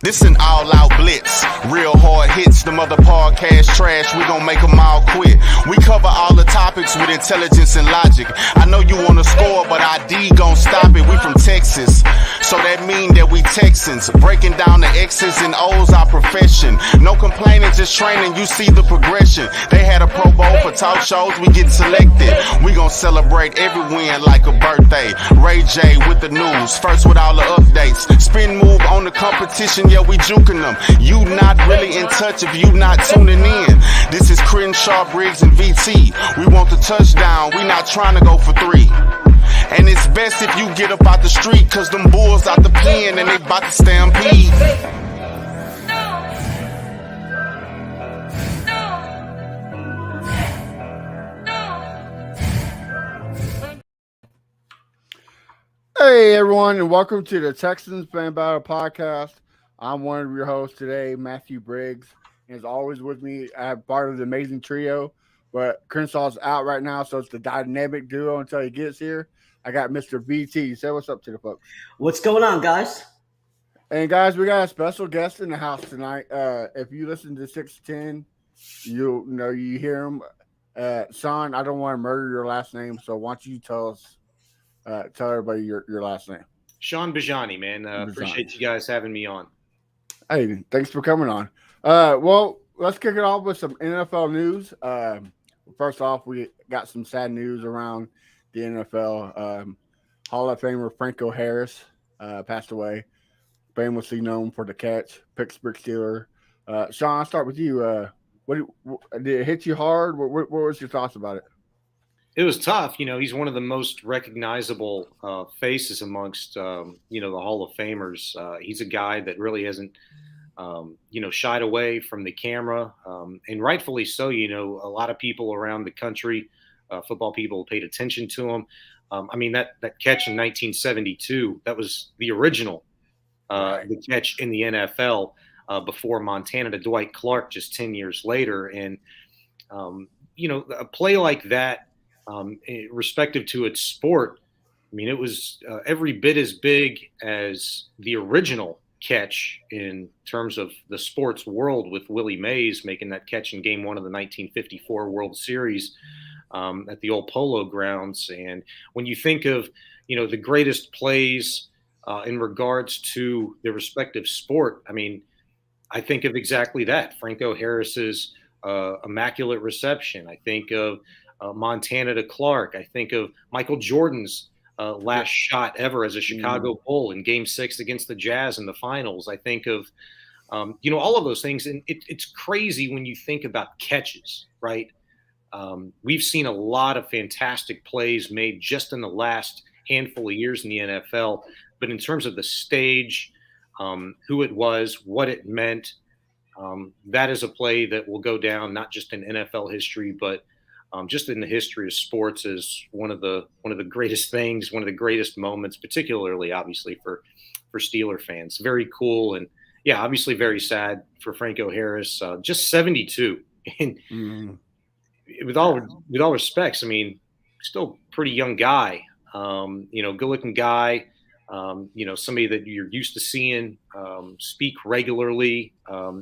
This an all-out blitz, real hard hits, them other podcast trash, we gon' make them all quit. We cover all the topics with intelligence and logic. I know you wanna score, but ID gon' stop it. We from Texas, so that mean that we Texans. Breaking down the X's and O's, our profession. No complaining, just training, you see the progression. They had a Pro Bowl for talk shows, we get selected. We gon' celebrate every win like a birthday. Ray J with the news, first with all the updates. Spin move on the competition, yeah, we juking them. You not really in touch if you not tuning in. This is Crenshaw, and VT. We want the touchdown, we not trying to go for 3. And it's best if you get up out the street, cause them bulls out the pen and they bout to stampede. Hey everyone, and welcome to the Texans Fan Battle Podcast. I'm one of your hosts today, Matthew Briggs. And as always with me, I have part of the amazing trio, but Crenshaw's out right now, so it's the dynamic duo until he gets here. I got Mr. VT. Say what's up to the folks. What's going on, guys? And guys, we got a special guest in the house tonight. If you listen to 610, you hear him. Shaun, I don't want to murder your last name, so why don't you tell everybody your last name. Shaun Bijani, man. Appreciate you guys having me on. Hey, thanks for coming on. Well, let's kick it off with some NFL news. First off, we got some sad news around the NFL. Hall of Famer Franco Harris passed away, famously known for the catch, Pittsburgh Steeler. Shaun, I'll start with you. What did it hit you hard? What was your thoughts about it? It was tough. He's one of the most recognizable faces amongst, the Hall of Famers. He's a guy that really hasn't, shied away from the camera. And rightfully so. A lot of people around the country, football people, paid attention to him. That catch in 1972, that was the original the catch in the NFL before Montana to Dwight Clark just 10 years later. And, a play like that, respective to its sport, it was every bit as big as the original catch in terms of the sports world, with Willie Mays making that catch in Game 1 of the 1954 World Series at the old Polo Grounds. And when you think of, the greatest plays in regards to the respective sport, I think of exactly that. Franco Harris's immaculate reception. I think of Montana to Clark. I think of Michael Jordan's last shot ever as a Chicago Bull in Game 6 against the Jazz in the finals. I think of, all of those things. And it's crazy when you think about catches, right? We've seen a lot of fantastic plays made just in the last handful of years in the NFL. But in terms of the stage, who it was, what it meant, that is a play that will go down not just in NFL history, but just in the history of sports as one of the greatest things, one of the greatest moments, particularly obviously for Steeler fans. Very cool, and yeah, obviously very sad for Franco Harris. Just 72, and with all respects, still pretty young guy. Good-looking guy. Somebody that you're used to seeing speak regularly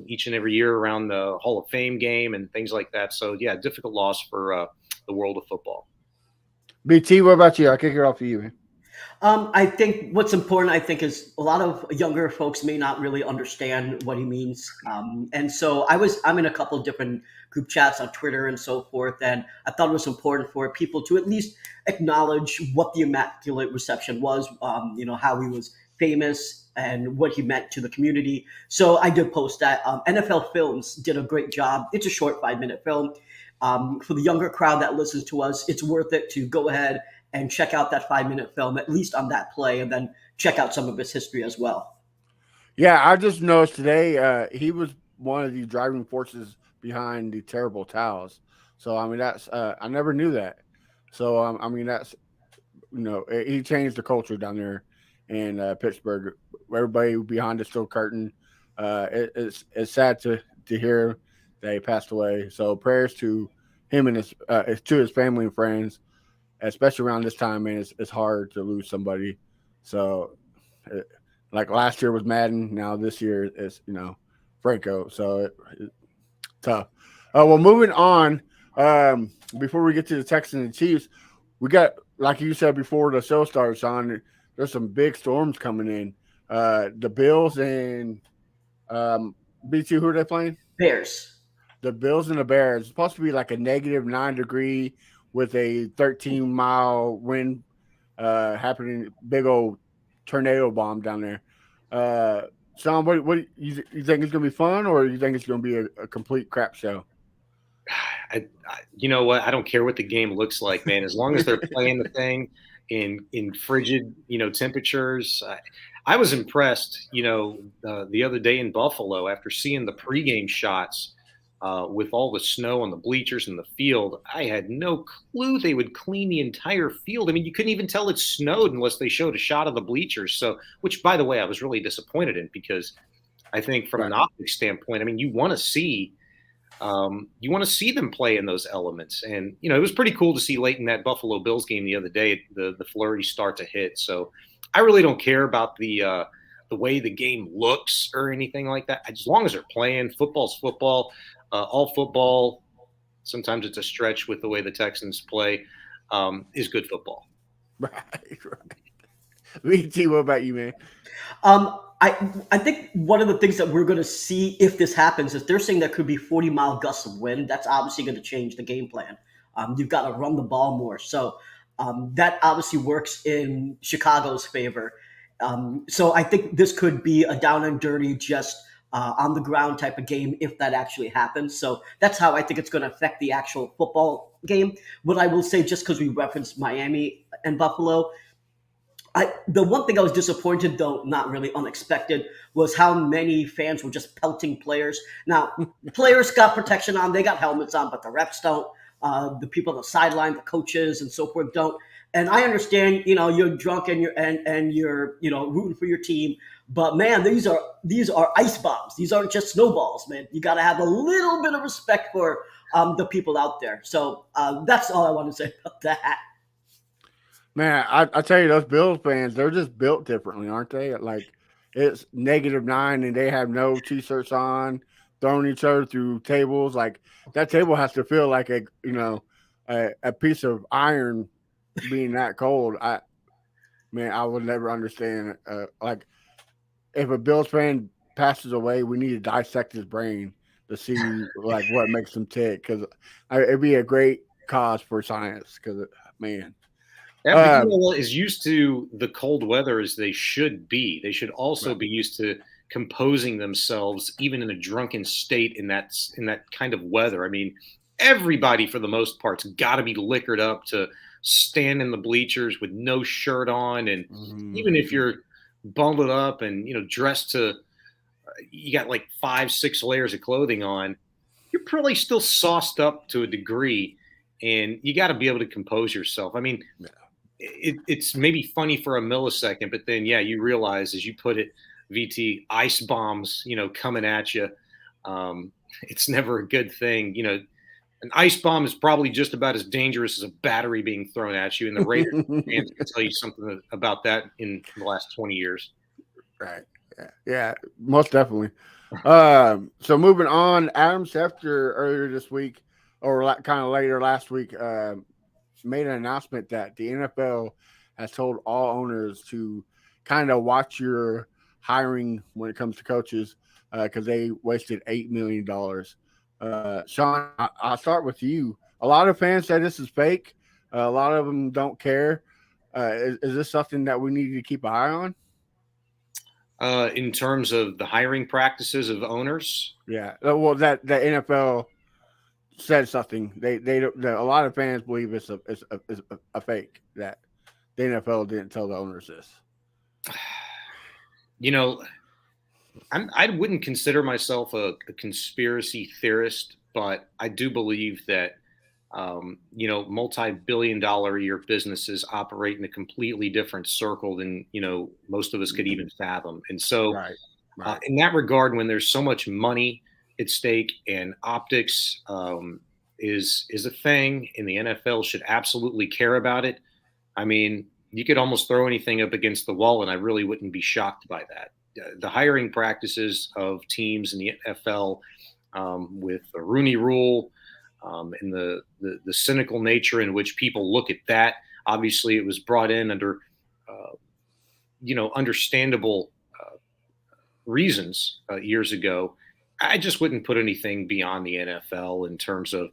each and every year around the Hall of Fame game and things like that. So, yeah, difficult loss for the world of football. BT, what about you? I'll kick it off to you, man. I think what's important, is a lot of younger folks may not really understand what he means. And so I'm in a couple of different group chats on Twitter and so forth. And I thought it was important for people to at least acknowledge what the Immaculate Reception was, how he was famous and what he meant to the community. So I did post that. NFL Films did a great job. It's a short 5-minute film. For the younger crowd that listens to us, it's worth it to go ahead and check out that 5-minute film, at least on that play, and then check out some of his history as well. Yeah, I just noticed today he was one of the driving forces behind the terrible towels. So, that's I never knew that. So, that's, he changed the culture down there in Pittsburgh. Everybody behind the steel curtain. It's sad to hear that he passed away. So, prayers to him and his family and friends. Especially around this time, man, it's hard to lose somebody. So, Like last year was Madden. Now this year is Franco. So tough. Well, moving on. Before we get to the Texans and Chiefs, we got, like you said before the show starts, on. There's some big storms coming in. The Bills and BT, who are they playing? Bears. The Bills and the Bears. It's supposed to be like a -9 degree with a 13-mile wind happening. Big old tornado bomb down there. Shaun, what you think it's gonna be fun, or you think it's gonna be a complete crap show? You know what? I don't care what the game looks like, man. As long as they're playing the thing in frigid, temperatures. I was impressed, the other day in Buffalo after seeing the pregame shots with all the snow on the bleachers and the field. I had no clue they would clean the entire field. I mean, you couldn't even tell it snowed unless they showed a shot of the bleachers. So, which, by the way, I was really disappointed in, because I think from an optics standpoint, I mean, you want to see them play in those elements. And, it was pretty cool to see late in that Buffalo Bills game the other day, the flurry start to hit. So I really don't care about the way the game looks or anything like that. As long as they're playing, football's football, all football. Sometimes it's a stretch with the way the Texans play, is good football. Right. VT, what about you, man? I think one of the things that we're going to see if this happens is they're saying there could be 40-mile gusts of wind. That's obviously going to change the game plan. You've got to run the ball more. So that obviously works in Chicago's favor. So I think this could be a down and dirty, just on the ground type of game if that actually happens. So that's how I think it's going to affect the actual football game. What I will say, just because we referenced Miami and Buffalo, the one thing I was disappointed, though not really unexpected, was how many fans were just pelting players. Now, players got protection on, they got helmets on, but the refs don't. The people on the sideline, the coaches and so forth don't. And I understand, you're drunk and you're rooting for your team, but man, these are ice bombs. These aren't just snowballs, man. You got to have a little bit of respect for the people out there. So that's all I want to say about that. Man, I tell you, those Bills fans, they're just built differently, aren't they? Like, it's -9 and they have no T-shirts on, throwing each other through tables. Like, that table has to feel like a piece of iron being that cold. I would never understand. Like, if a Bills fan passes away, we need to dissect his brain to see like what makes him tick, because it'd be a great cause for science. Because man. Everyone is used to the cold weather as they should be. They should also be used to composing themselves, even in a drunken state, in that kind of weather. I mean, everybody for the most part's got to be liquored up to stand in the bleachers with no shirt on, and even if you're bundled up and dressed to, you got like 5-6 layers of clothing on, you're probably still sauced up to a degree, and you got to be able to compose yourself. I mean. Yeah. It's maybe funny for a millisecond, but then, you realize, as you put it, VT, ice bombs, coming at you. It's never a good thing. An ice bomb is probably just about as dangerous as a battery being thrown at you. And the Raiders fans can tell you something about that in the last 20 years. Right. Yeah, most definitely. So moving on, Adam Schefter earlier this week, or kind of later last week, made an announcement that the NFL has told all owners to kind of watch your hiring when it comes to coaches, because they wasted $8 million. Shaun, I'll start with you. A lot of fans say this is fake. A lot of them don't care. Is this something that we need to keep an eye on? In terms of the hiring practices of owners? Yeah. Well, that the NFL said something. A lot of fans believe it's a fake, that the NFL didn't tell the owners this. I wouldn't consider myself a conspiracy theorist, but I do believe that multi-billion-dollar a year businesses operate in a completely different circle than most of us could even fathom. And so, in that regard, when there's so much money at stake and optics is a thing, and the NFL should absolutely care about it. I mean, you could almost throw anything up against the wall, and I really wouldn't be shocked by that. The hiring practices of teams in the NFL, with the Rooney Rule, and the cynical nature in which people look at that. Obviously, it was brought in under understandable reasons years ago. I just wouldn't put anything beyond the NFL in terms of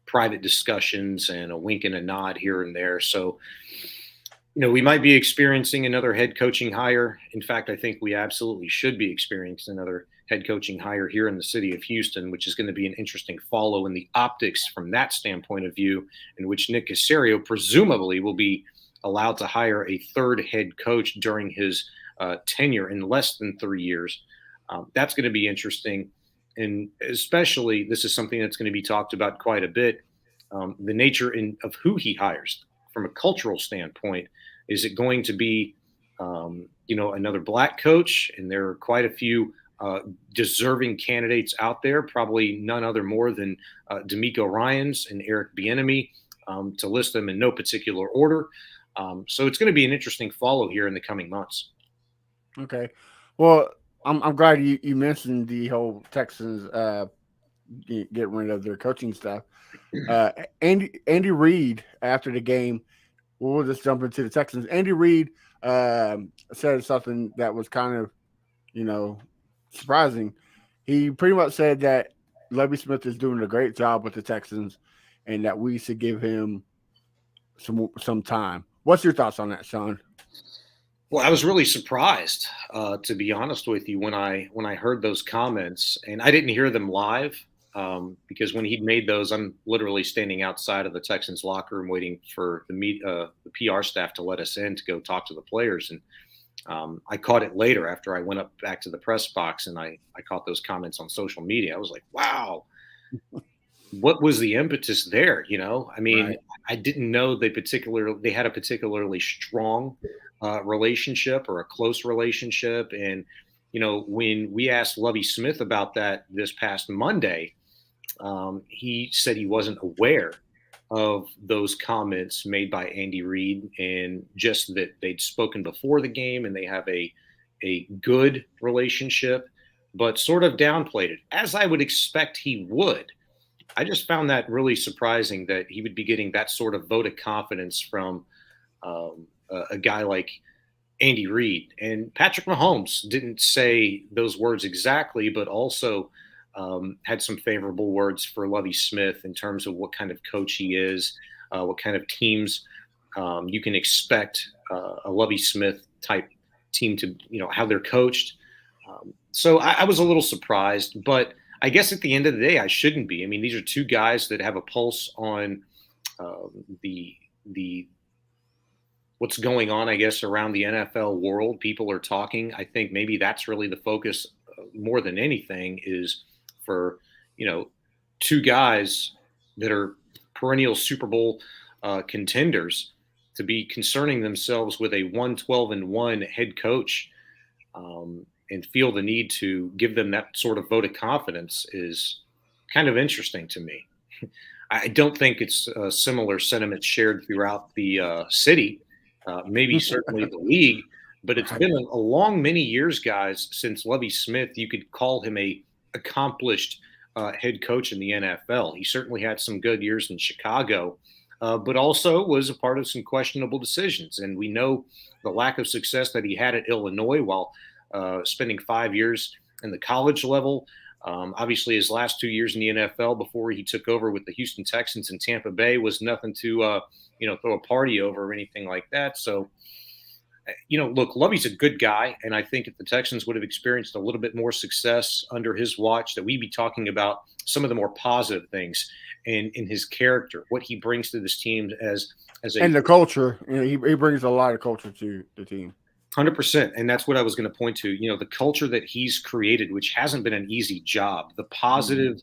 private discussions and a wink and a nod here and there. So, we might be experiencing another head coaching hire. In fact, I think we absolutely should be experiencing another head coaching hire here in the city of Houston, which is going to be an interesting follow in the optics from that standpoint of view, in which Nick Caserio presumably will be allowed to hire a third head coach during his tenure in less than 3 years. That's going to be interesting. And especially, this is something that's going to be talked about quite a bit, the nature of who he hires from a cultural standpoint. Is it going to be, another black coach? And there are quite a few deserving candidates out there, probably none other more than D'Amico Ryans and Eric Bieniemy, to list them in no particular order. So it's going to be an interesting follow here in the coming months. Okay. Well, I'm glad you mentioned the whole Texans get rid of their coaching staff. Andy Reid, after the game, we'll just jump into the Texans. Andy Reid said something that was kind of, surprising. He pretty much said that Lovie Smith is doing a great job with the Texans and that we should give him some time. What's your thoughts on that, Shaun? Well, I was really surprised, to be honest with you, when I heard those comments, and I didn't hear them live because when he'd made those, I'm literally standing outside of the Texans locker room waiting for the PR staff to let us in to go talk to the players. And I caught it later after I went up back to the press box, and I caught those comments on social media. I was like, wow, what was the impetus there? I mean, right. I didn't know they had a particularly strong relationship or a close relationship. And, when we asked Lovie Smith about that this past Monday, he said he wasn't aware of those comments made by Andy Reid, and just that they'd spoken before the game and they have a good relationship, but sort of downplayed it, as I would expect he would. I just found that really surprising that he would be getting that sort of vote of confidence from a guy like Andy Reid. And Patrick Mahomes didn't say those words exactly, but also had some favorable words for Lovie Smith in terms of what kind of coach he is, what kind of teams you can expect a Lovie Smith type team to, how they're coached. So I was a little surprised, but I guess at the end of the day, I shouldn't be. I mean, these are two guys that have a pulse on the what's going on, I guess, around the NFL world. People are talking. I think maybe that's really the focus more than anything, is for, two guys that are perennial Super Bowl contenders to be concerning themselves with a 1-12-1 head coach and feel the need to give them that sort of vote of confidence is kind of interesting to me. I don't think it's a similar sentiment shared throughout the city, maybe certainly the league, but it's been a long many years, guys, since Lovie Smith, you could call him a accomplished head coach in the NFL. He certainly had some good years in Chicago, but also was a part of some questionable decisions. And we know the lack of success that he had at Illinois while spending 5 years in the college level. Obviously, his last 2 years in the NFL before he took over with the Houston Texans in Tampa Bay was nothing to, throw a party over or anything like that. So, look, Lovey's a good guy, and I think if the Texans would have experienced a little bit more success under his watch, that we'd be talking about some of the more positive things in his character, what he brings to this team as and the culture. He brings a lot of culture to the team. 100%. And that's what I was going to point to, the culture that he's created, which hasn't been an easy job, the positive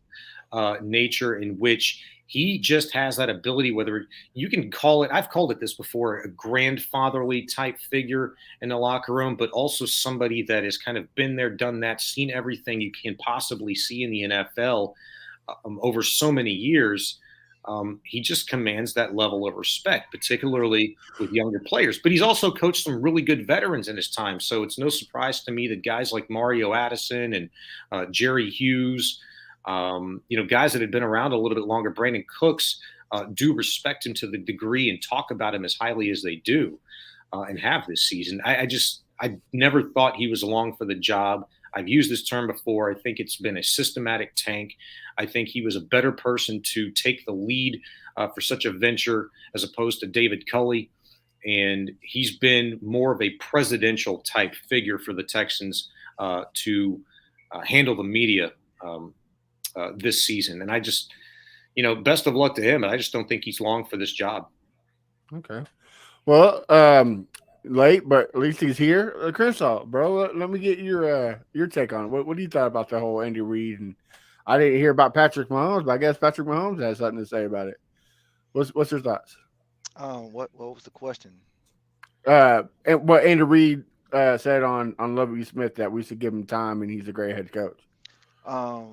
nature in which he just has that ability, whether you can call it, I've called it this before, a grandfatherly type figure in the locker room, but also somebody that has kind of been there, done that, seen everything you can possibly see in the NFL over so many years. he just commands that level of respect, particularly with younger players. But he's also coached some really good veterans in his time. So it's no surprise to me that guys like Mario Addison and Jerry Hughes, guys that had been around a little bit longer, Brandon Cooks, do respect him to the degree and talk about him as highly as they do and have this season. I never thought he was along for the job. I've used this term before. I think it's been a systematic tank. I think he was a better person to take the lead for such a venture as opposed to David Culley. And he's been more of a presidential type figure for the Texans to handle the media this season. And I just, best of luck to him. And I just don't think he's long for this job. Okay. Well, late, but at least he's here. Crenshaw, bro, let me get your take on it. What do you thought about the whole Andy Reid? And I didn't hear about Patrick Mahomes, but I guess Patrick Mahomes has something to say about it. What's your thoughts? What was the question? And what Andy Reid said on Lovie Smith, that we should give him time and he's a great head coach. I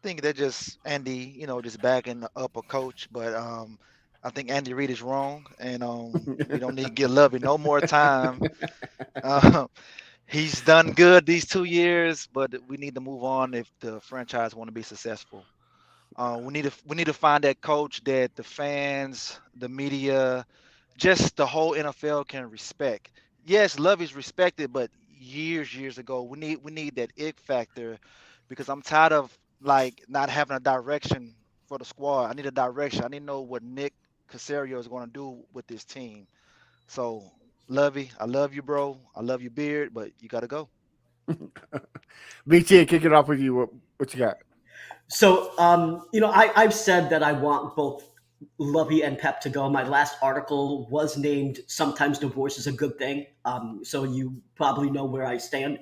think they're just Andy, just backing up a coach, but I think Andy Reid is wrong, and we don't need to give Lovey no more time. He's done good these 2 years, but we need to move on if the franchise want to be successful. We need to find that coach that the fans, the media, just the whole NFL can respect. Yes, Lovey's respected, but years ago, we need that it factor, because I'm tired of not having a direction for the squad. I need a direction. I need to know what Nick Caserio is going to do with this team. So, Lovey, I love you, bro. I love your beard, but you got to go. BT, kick it off with you. What you got? So, I've said that I want both Lovey and Pep to go. My last article was named "Sometimes Divorce is a Good Thing," so you probably know where I stand.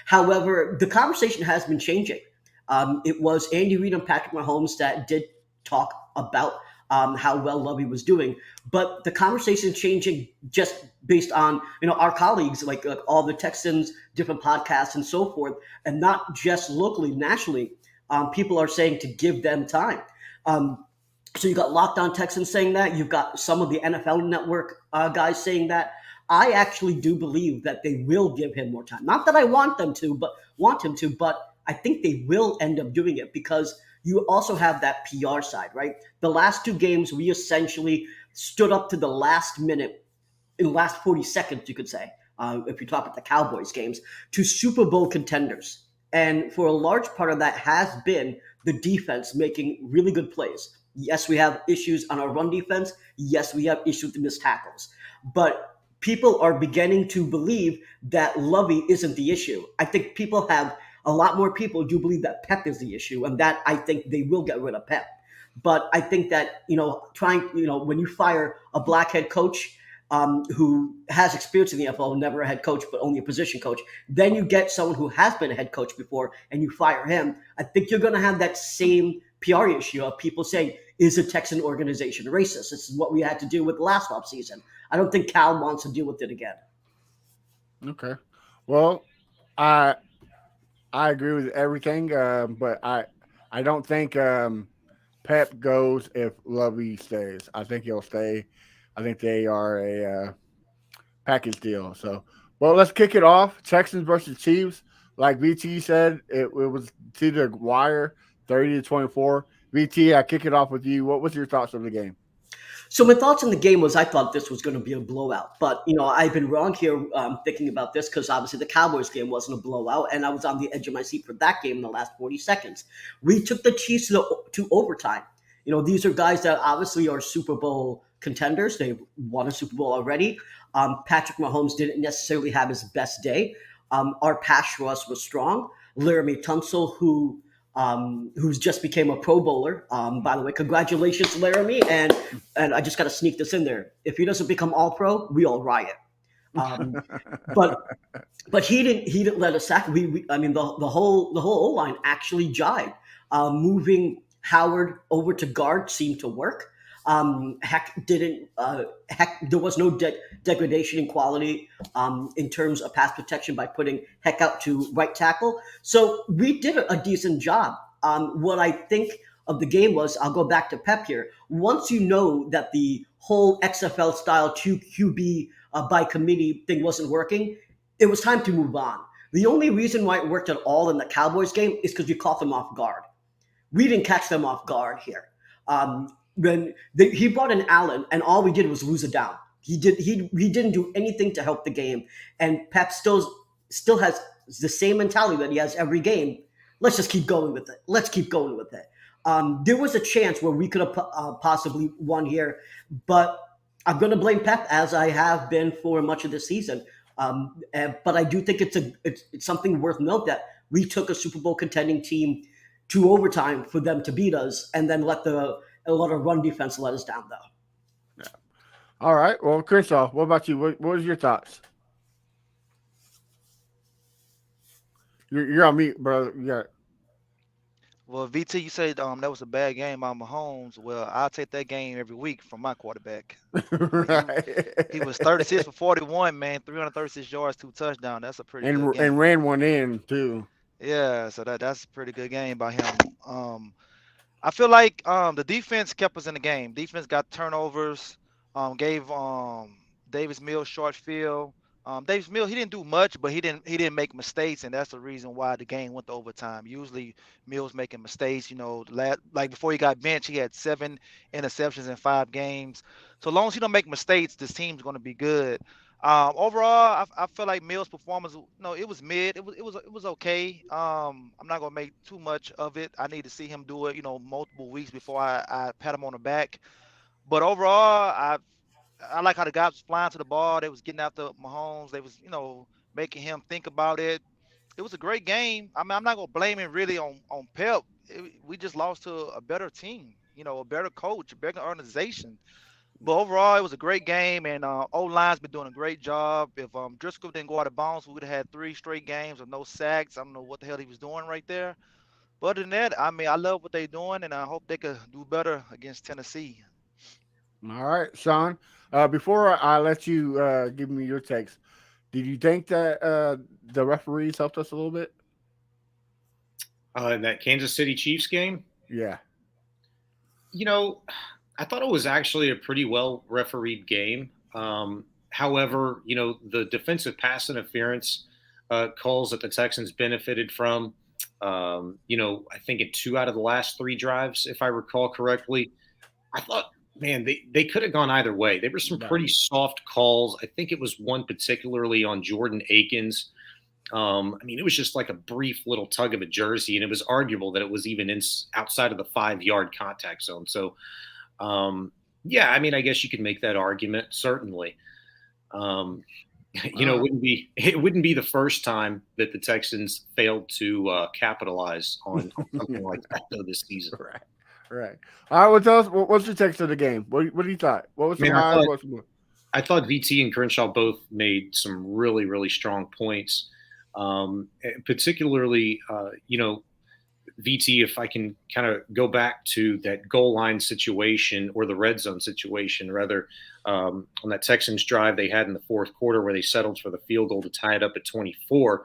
However, the conversation has been changing. It was Andy Reid and Patrick Mahomes that did talk about how well Lovey was doing, but the conversation is changing just based on our colleagues, like all the Texans, different podcasts, and so forth, and not just locally, nationally. People are saying to give them time. So you got Locked On Texans saying that. You've got some of the NFL Network guys saying that. I actually do believe that they will give him more time. Not that I want him to, but I think they will end up doing it, because you also have that PR side, right? The last 2 games, we essentially stood up to the last minute, in the last 40 seconds, you could say, if you talk about the Cowboys games, to Super Bowl contenders. And for a large part of that has been the defense making really good plays. Yes, we have issues on our run defense. Yes, we have issues with the missed tackles. But people are beginning to believe that Lovey isn't the issue. I think a lot more people do believe that Pep is the issue, and that I think they will get rid of Pep. But I think that, when you fire a black head coach who has experience in the NFL, never a head coach, but only a position coach, then you get someone who has been a head coach before and you fire him, I think you're going to have that same PR issue of people saying, is the Texan organization racist? This is what we had to do with last offseason. I don't think Cal wants to deal with it again. Okay. Well, I agree with everything, but I don't think Pep goes if Lovey stays. I think he'll stay. I think they are a package deal. So, well, let's kick it off. Texans versus Chiefs. Like VT said, it was to the wire, 30-24. VT, I kick it off with you. What was your thoughts of the game? So my thoughts on the game was I thought this was going to be a blowout. But, I've been wrong here thinking about this, because obviously the Cowboys game wasn't a blowout, and I was on the edge of my seat for that game in the last 40 seconds. We took the Chiefs to overtime. These are guys that obviously are Super Bowl contenders. They've won a Super Bowl already. Patrick Mahomes didn't necessarily have his best day. Our pass rush was strong. Laramie Tunsil, who's just became a Pro Bowler. By the way, congratulations, Laramie. And I just got to sneak this in there. If he doesn't become All Pro, we all riot. But he didn't let us sack. The whole O-line actually jived. Moving Howard over to guard seemed to work. There was no degradation in quality in terms of pass protection by putting Heck out to right tackle. So we did a decent job. What I think of the game was, I'll go back to Pep here. Once you know that the whole XFL style 2 QB by committee thing wasn't working, it was time to move on. The only reason why it worked at all in the Cowboys game is because you caught them off guard. We didn't catch them off guard here. He brought in Allen, and all we did was lose it down. He didn't do anything to help the game, and Pep still has the same mentality that he has every game. Let's just keep going with it. Let's keep going with it. There was a chance where we could have possibly won here, but I'm going to blame Pep, as I have been for much of the season. But I do think it's something worth note that we took a Super Bowl contending team to overtime for them to beat us, and then let a run defense let us down, though. Yeah. All right. Well, Crenshaw, what about you? What was your thoughts? You're on mute, bro. You got. Well, VT, you said that was a bad game by Mahomes. Well, I'll take that game every week from my quarterback. Right. He was 36 for 41, man, 336 yards, 2 touchdowns. That's a pretty good game. And ran one in too. Yeah, so that's a pretty good game by him. I feel like the defense kept us in the game. Defense got turnovers, gave Davis Mills short field. Davis Mills, he didn't do much, but he didn't make mistakes, and that's the reason why the game went to overtime. Usually Mills making mistakes, like before he got benched, he had 7 interceptions in 5 games. So as long as he don't make mistakes, this team's going to be good. Overall, I feel like Mills' performance, it was mid. It was okay. I'm not gonna make too much of it. I need to see him do it, multiple weeks before I pat him on the back. But overall, I like how the guys was flying to the ball. They was getting after Mahomes. They was, making him think about it. It was a great game. I mean, I'm not gonna blame it really on Pep. We just lost to a better team, a better coach, a better organization. But overall, it was a great game, and O-line's been doing a great job. If Driscoll didn't go out of bounds, we would have had 3 straight games with no sacks. I don't know what the hell he was doing right there. But other than that, I mean, I love what they're doing, and I hope they could do better against Tennessee. All right, Shaun. Before I let you give me your takes, did you think that the referees helped us a little bit? In that Kansas City Chiefs game? Yeah. I thought it was actually a pretty well refereed game. However, the defensive pass interference calls that the Texans benefited from, I think in 2 out of the last 3 drives, if I recall correctly, I thought, man, they could have gone either way. There were some pretty soft calls. I think it was one particularly on Jordan Akins. It was just like a brief little tug of a jersey, and it was arguable that it was even outside of the 5-yard contact zone. So, I guess you could make that argument, certainly. It wouldn't be the first time that the Texans failed to capitalize on something like that though this season. Right. All right. Well, tell us what's your text of the game. What do you thought? What was the high? I thought VT and Crenshaw both made some really, really strong points. Particularly, VT, if I can kind of go back to that goal line situation, or the red zone situation, rather, on that Texans drive they had in the 4th quarter where they settled for the field goal to tie it up at 24.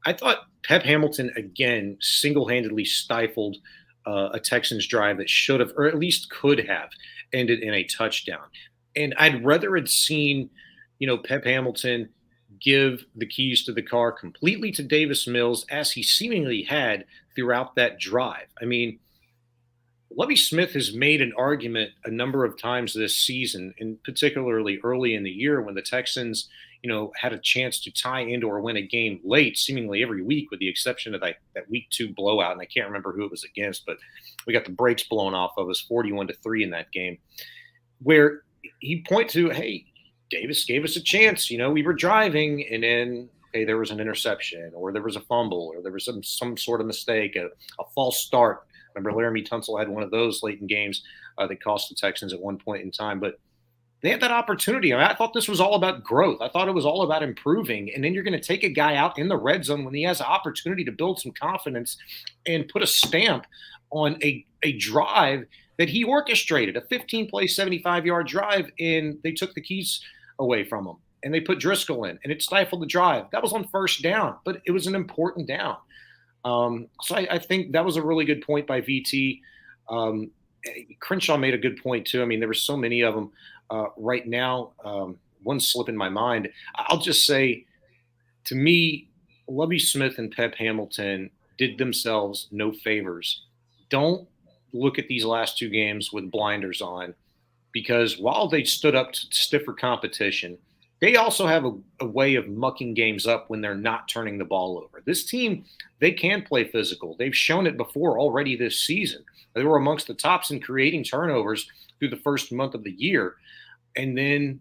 I thought Pep Hamilton, again, single-handedly stifled a Texans drive that should have, or at least could have, ended in a touchdown. And I'd rather had seen, Pep Hamilton give the keys to the car completely to Davis Mills, as he seemingly had throughout that drive. I mean, Lovie Smith has made an argument a number of times this season, and particularly early in the year when the Texans, had a chance to tie into or win a game late, seemingly every week, with the exception of that week 2 blowout. And I can't remember who it was against, but we got the brakes blown off of us 41-3 in that game, where he pointed to, hey, Davis gave us a chance. We were driving, and then there was an interception, or there was a fumble, or there was some sort of mistake, a false start. Remember, Laramie Tunsil had one of those late in games that cost the Texans at one point in time. But they had that opportunity. I thought this was all about growth. I thought it was all about improving. And then you're going to take a guy out in the red zone when he has an opportunity to build some confidence and put a stamp on a drive that he orchestrated, a 15-play, 75-yard drive, and they took the keys away from him. And they put Driscoll in, and it stifled the drive. That was on 1st down, but it was an important down. So I think that was a really good point by VT. Crenshaw made a good point too. I mean, there were so many of them right now. One's slipping my mind. I'll just say, to me, Lovie Smith and Pep Hamilton did themselves no favors. Don't look at these last two games with blinders on, because while they stood up to stiffer competition, they also have a way of mucking games up when they're not turning the ball over. This team, they can play physical. They've shown it before already this season. They were amongst the tops in creating turnovers through the first month of the year. And then,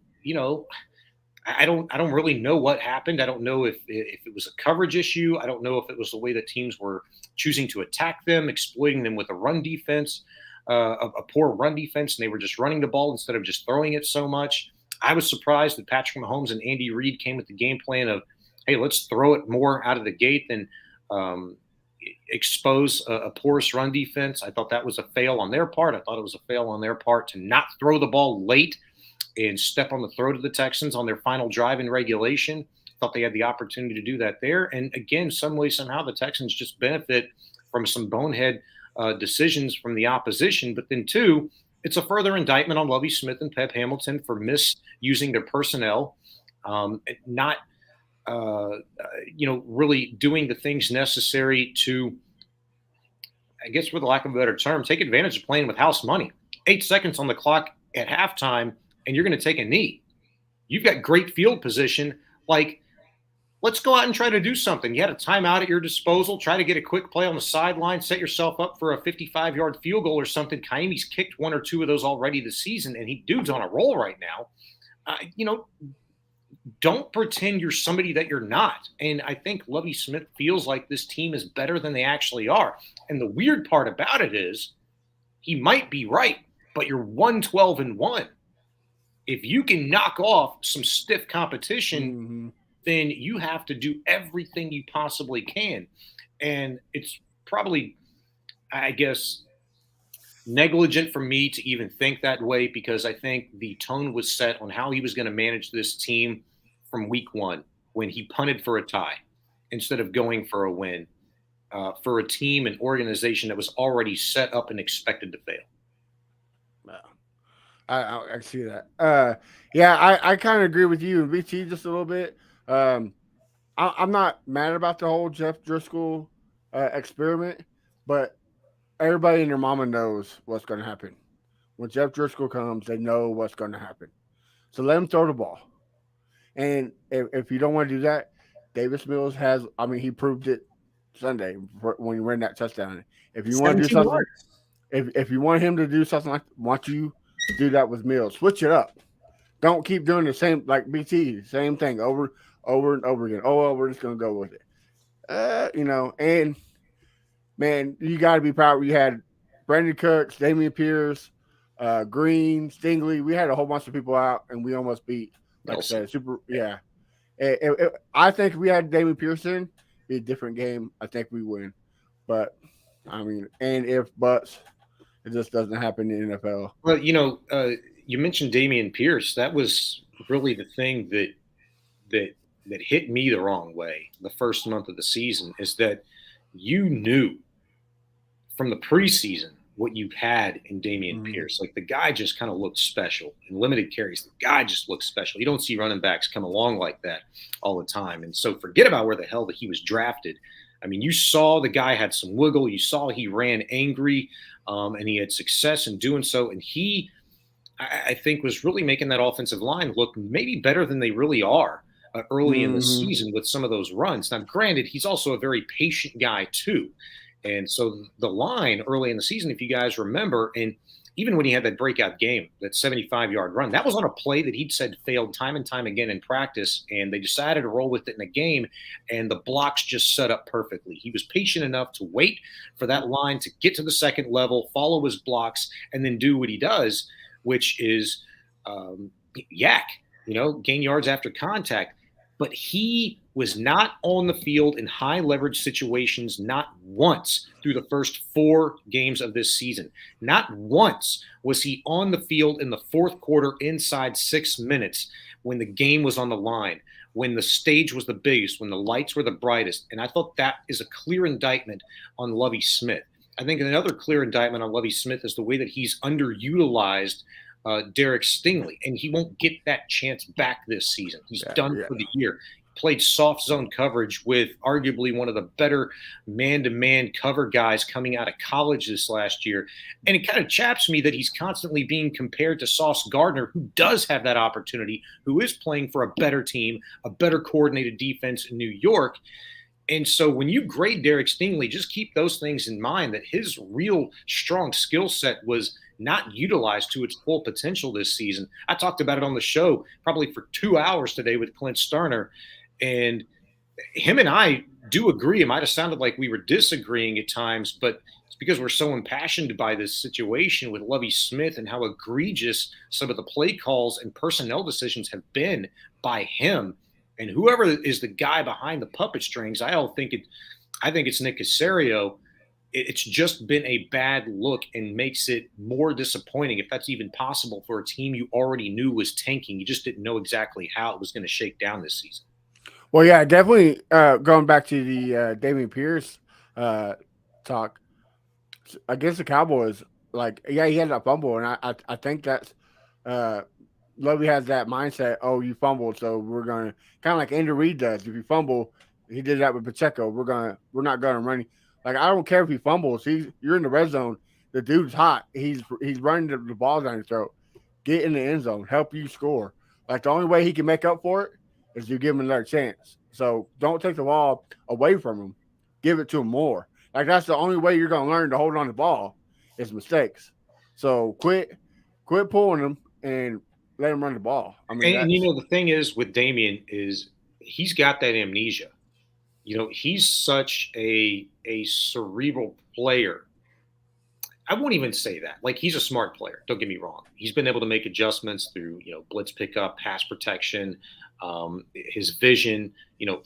I don't really know what happened. I don't know if it was a coverage issue. I don't know if it was the way that teams were choosing to attack them, exploiting them with a run defense, a poor run defense, and they were just running the ball instead of just throwing it so much. I was surprised that Patrick Mahomes and Andy Reid came with the game plan of, hey, let's throw it more out of the gate than expose a porous run defense. I thought that was a fail on their part. I thought it was a fail on their part to not throw the ball late and step on the throat of the Texans on their final drive in regulation. Thought they had the opportunity to do that there. And again, some way, somehow, the Texans just benefit from some bonehead decisions from the opposition. But then, two, it's a further indictment on Lovie Smith and Pep Hamilton for misusing their personnel, not really doing the things necessary to, I guess, for the lack of a better term, take advantage of playing with house money. 8 seconds on the clock at halftime, and you're going to take a knee. You've got great field position. Like, let's go out and try to do something. You had a timeout at your disposal. Try to get a quick play on the sideline. Set yourself up for a 55-yard field goal or something. Kaimi's kicked one or two of those already this season, and dude's on a roll right now. Don't pretend you're somebody that you're not. And I think Lovie Smith feels like this team is better than they actually are. And the weird part about it is he might be right, but you're 1-12-1. If you can knock off some stiff competition, then you have to do everything you possibly can. And it's probably, I guess, negligent for me to even think that way, because I think the tone was set on how he was going to manage this team from week one when he punted for a tie instead of going for a win for a team and organization that was already set up and expected to fail. I see that. I kind of agree with you and VT just a little bit. I'm not mad about the whole Jeff Driscoll experiment, but everybody and their mama knows what's going to happen. When Jeff Driscoll comes, they know what's going to happen. So let him throw the ball. And if you don't want to do that, Davis Mills he proved it Sunday when he ran that touchdown. If you want to do something, if you want him to do something do that with Mills. Switch it up. Don't keep doing the same, like BT, same thing over and over again. Oh, well, we're just going to go with it. And, man, you got to be proud. We had Brandon Cooks, Damian Pierce, Green, Stingley. We had a whole bunch of people out, and we almost beat, like I said, I think if we had Damian Pearson, it'd be a different game. I think we win. But, it just doesn't happen in the NFL. Well, you mentioned Damian Pierce. That was really the thing that hit me the wrong way the first month of the season, is that you knew from the preseason what you had in Damian Pierce. Like, the guy just kind of looked special. In limited carries, the guy just looked special. You don't see running backs come along like that all the time. And so forget about where the hell that he was drafted. I mean, you saw the guy had some wiggle. You saw he ran angry, and he had success in doing so. And he, I think, was really making that offensive line look maybe better than they really are early in the season with some of those runs. Now, granted, he's also a very patient guy too. And so the line early in the season, if you guys remember, and even when he had that breakout game, that 75-yard run, that was on a play that he'd said failed time and time again in practice, and they decided to roll with it in a game, and the blocks just set up perfectly. He was patient enough to wait for that line to get to the second level, follow his blocks, and then do what he does, which is gain yards after contact. But he was not on the field in high leverage situations, not once through the first 4 games of this season. Not once was he on the field in the fourth quarter inside 6 minutes when the game was on the line, when the stage was the biggest, when the lights were the brightest. And I thought that is a clear indictment on Lovie Smith. I think another clear indictment on Lovie Smith is the way that he's underutilized Derek Stingley, and he won't get that chance back this season. He's done for the year. Played soft zone coverage with arguably one of the better man-to-man cover guys coming out of college this last year. And it kind of chaps me that he's constantly being compared to Sauce Gardner, who does have that opportunity, who is playing for a better team, a better coordinated defense in New York. And so when you grade Derek Stingley, just keep those things in mind, that his real strong skill set was not utilized to its full potential this season. I talked about it on the show probably for 2 hours today with Clint Sterner. And him and I do agree. It might have sounded like we were disagreeing at times, but it's because we're so impassioned by this situation with Lovie Smith and how egregious some of the play calls and personnel decisions have been by him. And whoever is the guy behind the puppet strings, I think it's Nick Caserio. It's just been a bad look and makes it more disappointing, if that's even possible, for a team you already knew was tanking. You just didn't know exactly how it was going to shake down this season. Well, yeah, definitely going back to the Dameon Pierce talk, against the Cowboys, he had that fumble, and I think that's Lovey has that mindset, oh, you fumbled, so we're going to – kind of like Andy Reid does. If you fumble, he did that with Pacheco, we're not going to run. Like, I don't care if he fumbles. You're in the red zone. The dude's hot. He's running the ball down your throat. Get in the end zone. Help you score. Like, the only way he can make up for it is you give him another chance. So don't take the ball away from him. Give it to him more. Like, that's the only way you're going to learn to hold on to the ball is mistakes. So quit pulling him and let him run the ball. I mean, and the thing is with Dameon is he's got that amnesia. He's such a cerebral player. I won't even say that. Like, he's a smart player. Don't get me wrong. He's been able to make adjustments through, blitz pickup, pass protection, his vision,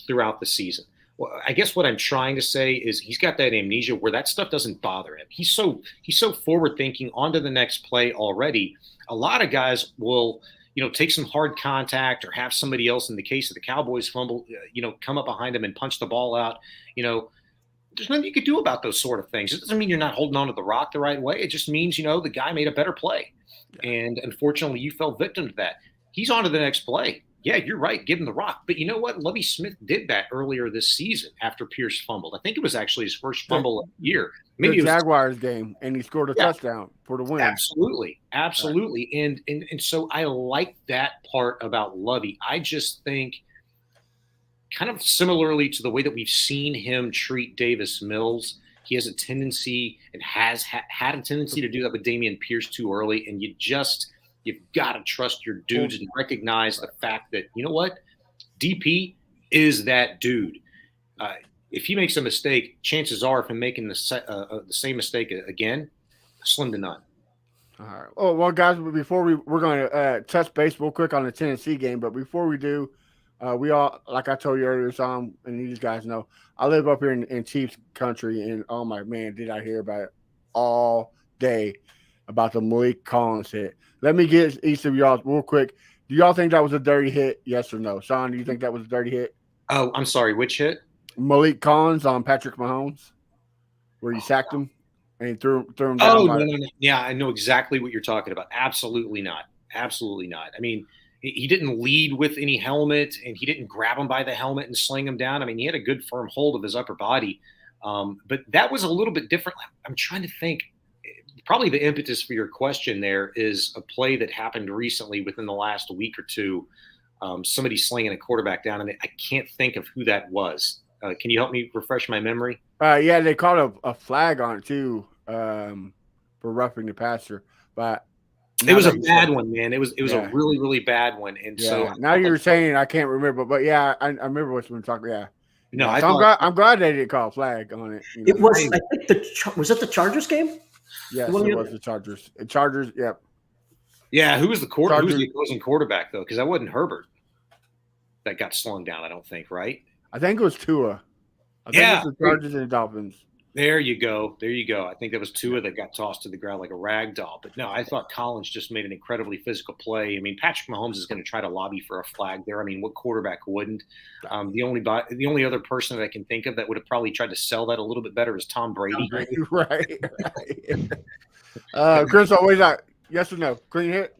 throughout the season. Well, I guess what I'm trying to say is he's got that amnesia where that stuff doesn't bother him. He's so forward thinking, on to the next play already. A lot of guys will, take some hard contact or have somebody else, in the case of the Cowboys, fumble, come up behind him and punch the ball out. There's nothing you could do about those sort of things. It doesn't mean you're not holding on to the rock the right way. It just means, the guy made a better play. Yeah. And unfortunately, you fell victim to that. He's on to the next play. Yeah, you're right. Give him the rock. But you know what? Lovie Smith did that earlier this season after Pierce fumbled. I think it was actually his first fumble of the year. Maybe the Jaguars game, and he scored a touchdown for the win. Absolutely. Right. And so I like that part about Lovie. I just think, kind of similarly to the way that we've seen him treat Davis Mills, he has a tendency and has had a tendency to do that with Dameon Pierce too early. And you've got to trust your dudes and recognize the fact that, you know what? DP is that dude. If he makes a mistake, chances are of him making the same mistake again, slim to none. All right. Oh, well, guys, before we're going to touch base real quick on the Tennessee game, but before we do, we all, like I told you earlier, Sam, and these guys know, I live up here in Chiefs country, and oh my man, did I hear about it all day about the Malik Collins hit. Let me get each of y'all real quick. Do y'all think that was a dirty hit? Yes or no? Shaun, do you think that was a dirty hit? Oh, I'm sorry. Which hit? Malik Collins on Patrick Mahomes, where he sacked him and he threw him down. Oh, no. Yeah, I know exactly what you're talking about. Absolutely not. Absolutely not. I mean, he didn't lead with any helmet, and he didn't grab him by the helmet and sling him down. I mean, he had a good firm hold of his upper body. But that was a little bit different. I'm trying to think. Probably the impetus for your question there is a play that happened recently within the last week or two. Somebody slinging a quarterback down, and I can't think of who that was. Can you help me refresh my memory? Yeah, they called a flag on it too for roughing the passer, but it was a bad one, man. It was a really, really bad one. And so now you're saying I can't remember, but yeah, I remember what you were talking. Yeah. No, I'm glad they didn't call a flag on it. It was. I think was it the Chargers game? Yes, it was the Chargers. Chargers, yep. Yeah, who was the opposing quarterback though? Because that wasn't Herbert that got slung down. I don't think, right? I think it was Tua. I think it was the Chargers and the Dolphins. There you go. There you go. I think that was Tua that got tossed to the ground like a rag doll. But no, I thought Collins just made an incredibly physical play. I mean, Patrick Mahomes is going to try to lobby for a flag there. I mean, what quarterback wouldn't? The only other person that I can think of that would have probably tried to sell that a little bit better is Tom Brady. Right. Crenshaw, what is that? Yes or no? Clean hit?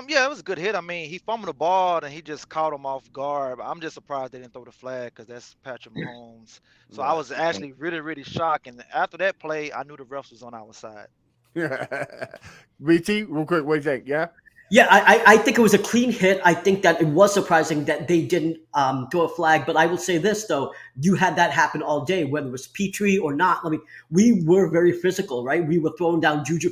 Yeah, it was a good hit. I mean, he fumbled the ball and he just caught him off guard. I'm just surprised they didn't throw the flag because that's Patrick Mahomes. So I was actually really, really shocked. And after that play, I knew the refs was on our side. VT, real quick, what do you think? Yeah? Yeah, I think it was a clean hit. I think that it was surprising that they didn't throw a flag. But I will say this, though. You had that happen all day, whether it was Petrie or not. I mean, we were very physical, right? We were throwing down Juju.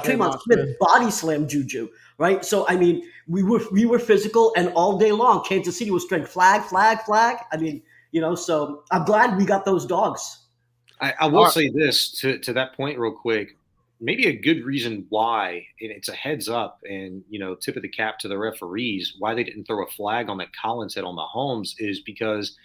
Tremont Smith body slammed Juju, right? So, I mean, we were physical, and all day long, Kansas City was trying flag. I mean, so I'm glad we got those dogs. I will say this to that point real quick. Maybe a good reason why, and it's a heads up and, tip of the cap to the referees, why they didn't throw a flag on that Collins hit on Mahomes is because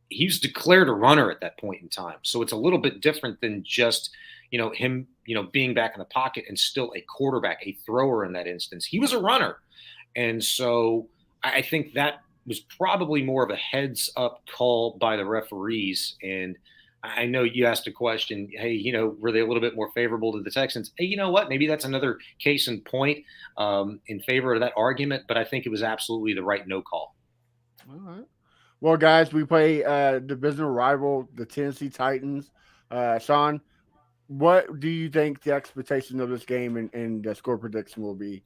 he's declared a runner at that point in time. So it's a little bit different than just, him, being back in the pocket and still a quarterback, a thrower in that instance. He was a runner. And so I think that was probably more of a heads up call by the referees. And I know you asked a question, hey, were they a little bit more favorable to the Texans? Hey, you know what? Maybe that's another case in point in favor of that argument, but I think it was absolutely the right no call. All right. Well, guys, we play divisional rival, the Tennessee Titans. Shaun, what do you think the expectation of this game and the score prediction will be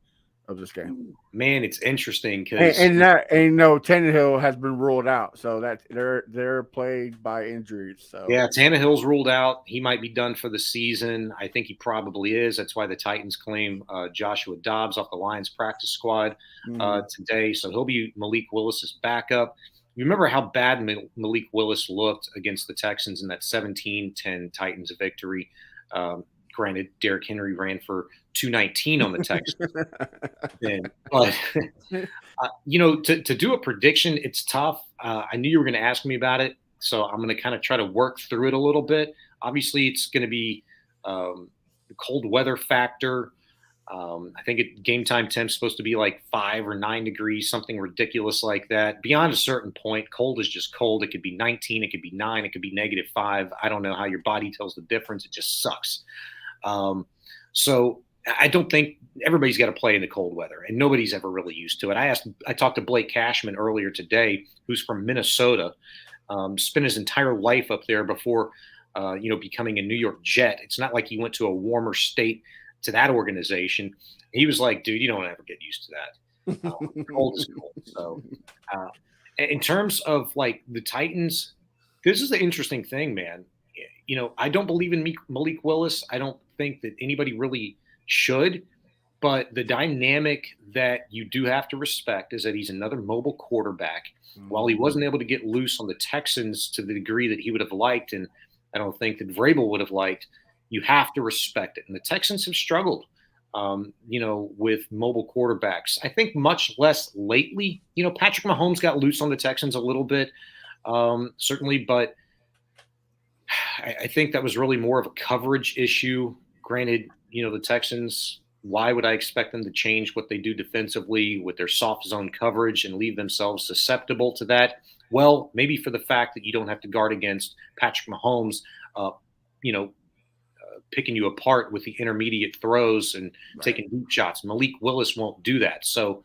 of this game? Man, it's interesting because Tannehill has been ruled out, so that they're plagued by injuries. So yeah, Tannehill's ruled out. He might be done for the season. I think he probably is. That's why the Titans claim Joshua Dobbs off the Lions practice squad today. So he'll be Malik Willis's backup. You remember how bad Malik Willis looked against the Texans in that 17-10 Titans victory. Granted, Derrick Henry ran for 219 on the Texans. To do a prediction, it's tough. I knew you were going to ask me about it, so I'm going to kind of try to work through it a little bit. Obviously, it's going to be the cold weather factor. I think game time temp's supposed to be like 5 or 9 degrees, something ridiculous like that. Beyond a certain point, cold is just cold. It could be 19, it could be 9, it could be -5. I don't know how your body tells the difference. It just sucks. So I don't think everybody's got to play in the cold weather, and nobody's ever really used to it. I talked to Blake Cashman earlier today, who's from Minnesota, spent his entire life up there before, becoming a New York Jet. It's not like he went to a warmer state to that organization. He was like, dude, you don't ever get used to that. Cold is cold. So in terms of like the Titans, this is the interesting thing, man. I don't believe in Malik Willis. I don't think that anybody really should, but the dynamic that you do have to respect is that he's another mobile quarterback. While he wasn't able to get loose on the Texans to the degree that he would have liked, and I don't think that Vrabel would have liked, you have to respect it. And the Texans have struggled, with mobile quarterbacks. I think much less lately. Patrick Mahomes got loose on the Texans a little bit, certainly, but I think that was really more of a coverage issue. Granted, the Texans, why would I expect them to change what they do defensively with their soft zone coverage and leave themselves susceptible to that? Well, maybe for the fact that you don't have to guard against Patrick Mahomes, picking you apart with the intermediate throws and taking deep shots. Malik Willis won't do that. So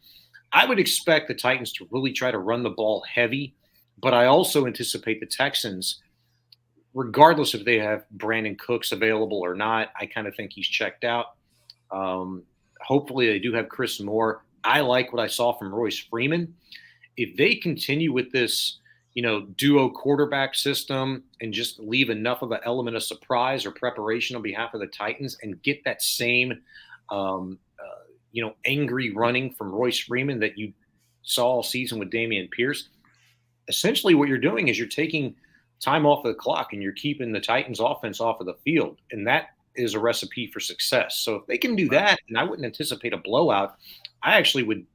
I would expect the Titans to really try to run the ball heavy, but I also anticipate the Texans, regardless if they have Brandon Cooks available or not, I kind of think he's checked out. Hopefully they do have Chris Moore. I like what I saw from Royce Freeman. If they continue with this, duo quarterback system and just leave enough of an element of surprise or preparation on behalf of the Titans and get that same, angry running from Royce Freeman that you saw all season with Dameon Pierce, essentially what you're doing is you're taking time off of the clock and you're keeping the Titans offense off of the field. And that is a recipe for success. So if they can do that, and I wouldn't anticipate a blowout, I actually would